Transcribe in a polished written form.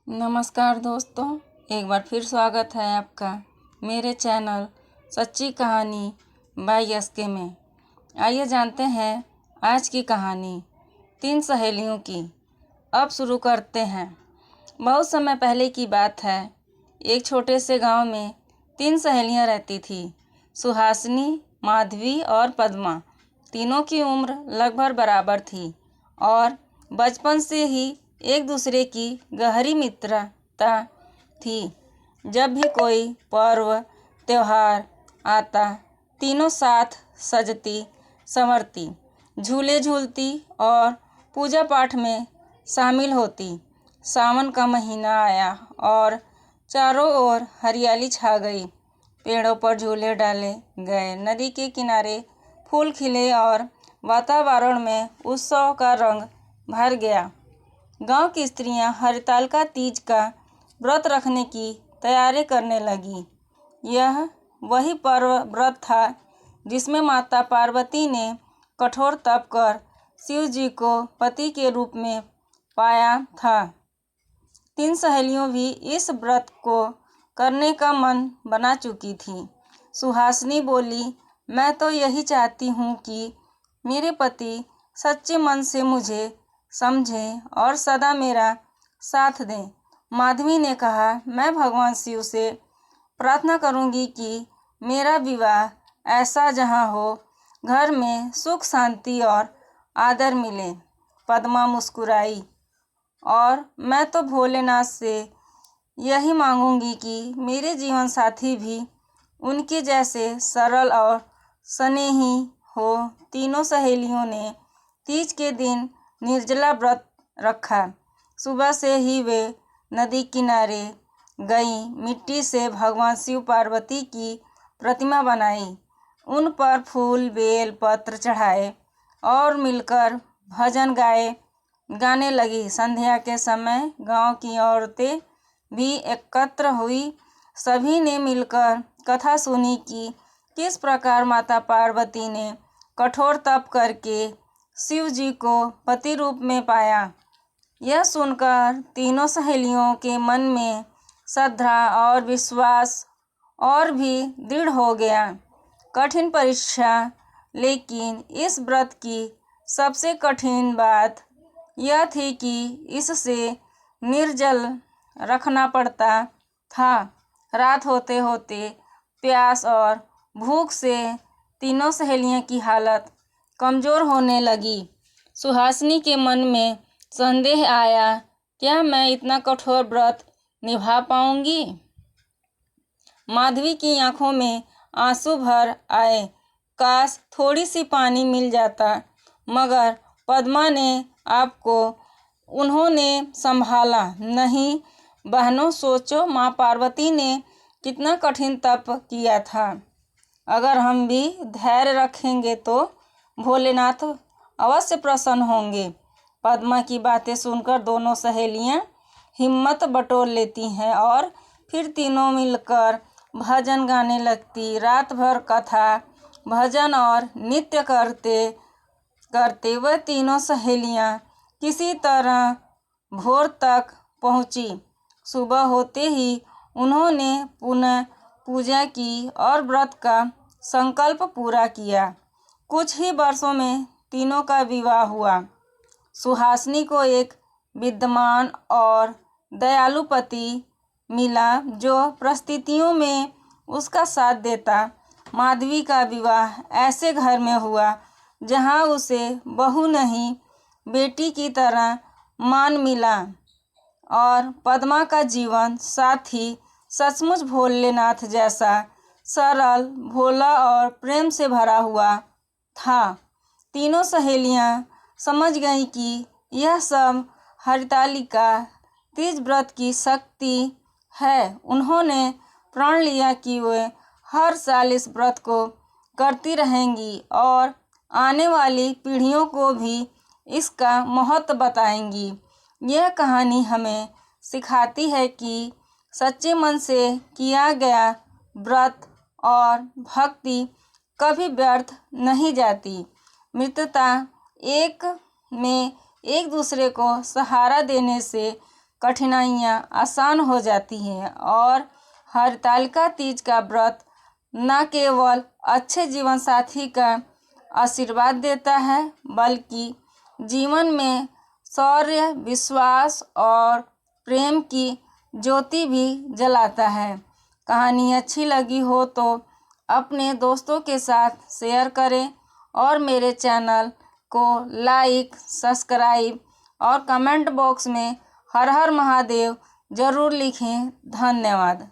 नमस्कार दोस्तों, एक बार फिर स्वागत है आपका मेरे चैनल सच्ची कहानी बाय एसके में। आइए जानते हैं आज की कहानी 3 सहेलियों की। अब शुरू करते हैं। बहुत समय पहले की बात है। एक छोटे से गांव में 3 सहेलियां रहती थी। सुहासिनी, माधवी और पद्मा। तीनों की उम्र लगभग बराबर थी और बचपन से ही एक दूसरे की गहरी मित्रता थी। जब भी कोई पर्व त्योहार आता, तीनों साथ सजती संवरती, झूले झूलती और पूजा पाठ में शामिल होती। सावन का महीना आया और चारों ओर हरियाली छा गई। पेड़ों पर झूले डाले गए, नदी के किनारे फूल खिले और वातावरण में उत्सव का रंग भर गया। गांव की स्त्रियां हरितालिका तीज का व्रत रखने की तैयारी करने लगी। यह वही पर्व व्रत था जिसमें माता पार्वती ने कठोर तप कर शिव जी को पति के रूप में पाया था। 3 सहेलियों भी इस व्रत को करने का मन बना चुकी थी। सुहासिनी बोली, मैं तो यही चाहती हूँ कि मेरे पति सच्चे मन से मुझे समझें और सदा मेरा साथ दें। माधवी ने कहा, मैं भगवान शिव से प्रार्थना करूंगी कि मेरा विवाह ऐसा जहां हो घर में सुख शांति और आदर मिले। पद्मा मुस्कुराई, और मैं तो भोलेनाथ से यही मांगूंगी कि मेरे जीवन साथी भी उनके जैसे सरल और स्नेही हो। तीनों सहेलियों ने तीज के दिन निर्जला व्रत रखा। सुबह से ही वे नदी किनारे गईं, मिट्टी से भगवान शिव पार्वती की प्रतिमा बनाई, उन पर फूल बेल पत्र चढ़ाए और मिलकर भजन गाने लगी। संध्या के समय गांव की औरतें भी एकत्र हुई। सभी ने मिलकर कथा सुनी कि किस प्रकार माता पार्वती ने कठोर तप करके शिव जी को पति रूप में पाया। यह सुनकर तीनों सहेलियों के मन में श्रद्धा और विश्वास और भी दृढ़ हो गया। कठिन परीक्षा, लेकिन इस व्रत की सबसे कठिन बात यह थी कि इससे निर्जल रखना पड़ता था। रात होते होते प्यास और भूख से तीनों सहेलियों की हालत कमज़ोर होने लगी। सुहासिनी के मन में संदेह आया, क्या मैं इतना कठोर व्रत निभा पाऊंगी? माधवी की आंखों में आंसू भर आए। काश थोड़ी सी पानी मिल जाता। मगर पद्मा ने आपको उन्होंने संभाला। नहीं बहनों, सोचो, माँ पार्वती ने कितना कठिन तप किया था। अगर हम भी धैर्य रखेंगे तो भोलेनाथ अवश्य प्रसन्न होंगे। पद्मा की बातें सुनकर दोनों सहेलियां हिम्मत बटोर लेती हैं और फिर तीनों मिलकर भजन गाने लगती। रात भर कथा, भजन और नृत्य करते करते वह तीनों सहेलियां किसी तरह भोर तक पहुंची। सुबह होते ही उन्होंने पुनः पूजा की और व्रत का संकल्प पूरा किया। कुछ ही वर्षों में तीनों का विवाह हुआ। सुहासिनी को एक विद्वान और दयालु पति मिला जो परिस्थितियों में उसका साथ देता। माधवी का विवाह ऐसे घर में हुआ जहां उसे बहू नहीं बेटी की तरह मान मिला, और पद्मा का जीवन साथी सचमुच भोलेनाथ जैसा सरल, भोला और प्रेम से भरा हुआ था। तीनों सहेलियां समझ गईं कि यह सब हरितालिका तीज व्रत की शक्ति है। उन्होंने प्रण लिया कि वे हर साल इस व्रत को करती रहेंगी और आने वाली पीढ़ियों को भी इसका महत्व बताएंगी। यह कहानी हमें सिखाती है कि सच्चे मन से किया गया व्रत और भक्ति कभी व्यर्थ नहीं जाती। मित्रता में एक दूसरे को सहारा देने से कठिनाइयाँ आसान हो जाती हैं और हरतालिका तीज का व्रत न केवल अच्छे जीवन साथी का आशीर्वाद देता है बल्कि जीवन में शौर्य, विश्वास और प्रेम की ज्योति भी जलाता है। कहानी अच्छी लगी हो तो अपने दोस्तों के साथ शेयर करें और मेरे चैनल को लाइक, सब्सक्राइब और कमेंट बॉक्स में हर हर महादेव ज़रूर लिखें। धन्यवाद।